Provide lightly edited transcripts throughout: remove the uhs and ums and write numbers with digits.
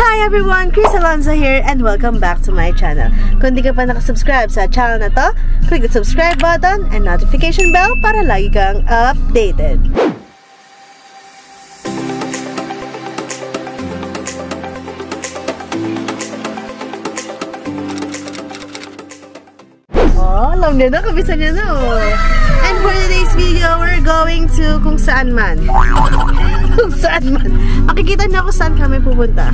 Hi everyone! Chris Alonzo here and welcome back to my channel. Kung di ka pa nakasubscribe sa channel na to, click the subscribe button and notification bell para lagi kang updated. Oh, alam niya na, kabisa niya na oh. And for today's video, we're going to kung saan man. Kung saan man. Makikita niyo kung saan kami pupunta.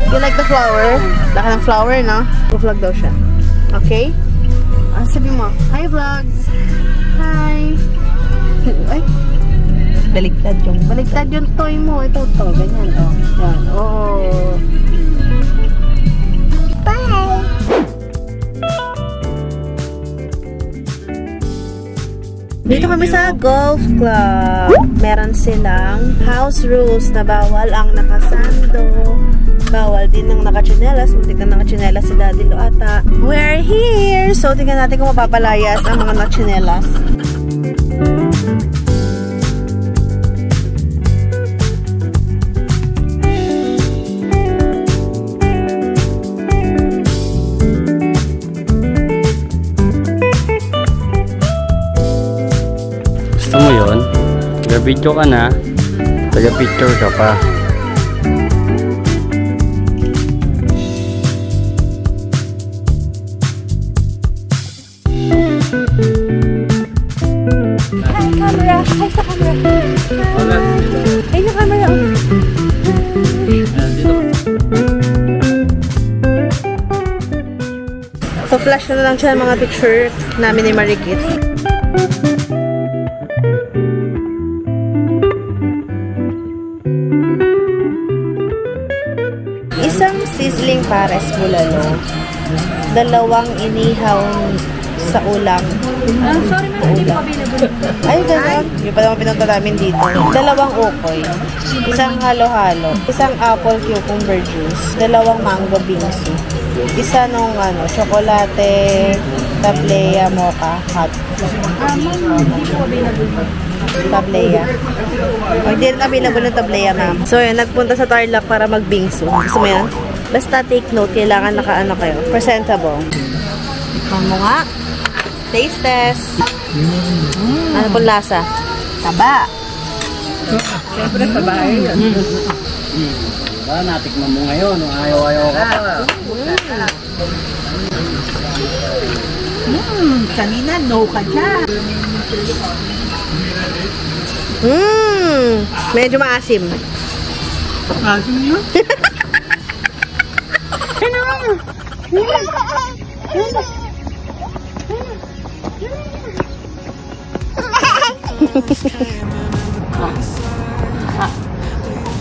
You like the flower? Laka ng flower, no? Vlog daw siya. Okay? Sabi mo, hi vlogs! Hi! Ay! Baligtad yung toy mo. Ito, ganyan, oh. Yan, oh. Bye! Dito kami sa golf club. Meron silang house rules na bawal ang nakasando. Bawal din ng nakachinelas. Muntik na nakachinelas si Daddy Lo ata. We're here! So, tingnan natin kung mapapalayas ang mga nakachinelas. Gusto mo yun? Taga-video ka na, taga-picture ka pa. Hi camera! Hi sa camera! Hi na camera! So flash na lang siya ng mga picture namin ni Marikit. Isang sizzling pares bulalo, 2 inihaw sa ulam. Sorry ma'am, hindi po available. Ay, gano'n. Yung pa naman pinunta namin dito. 2 ukoy, 1 halo-halo, 1 apple cucumber juice, 2 mango bingsu, 1 nung chocolate, tablea, mocha, hot. Ma'am, hindi po available. Tablea. O, hindi rin available ng tablea, ma'am. So, yun, nagpunta sa Tarlac para magbingsu. Gusto mo yan? Basta take note, kailangan naka-ano kayo. Presentable. Mo nga. Taste test. Ano pong lasa? Taba. Siyempre, tabahe yun. Diba, natikman mo ngayon. Ayaw-ayaw ka pa. Kanina, no ka dyan. Medyo maasim. Maasim yun?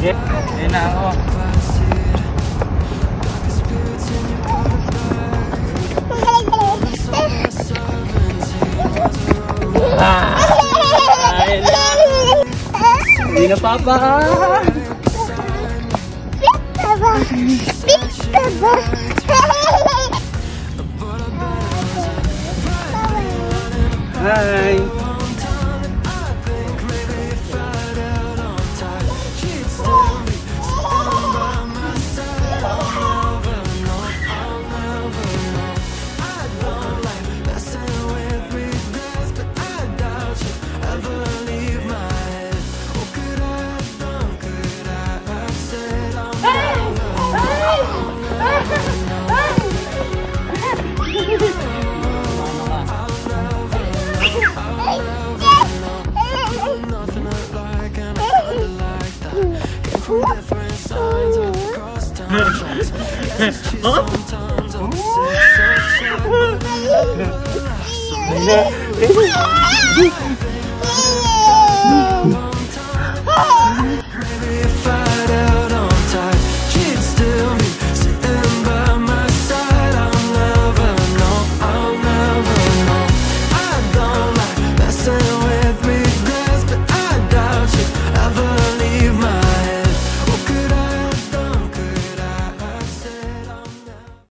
Yan na ako. Hindi na papa. Hi.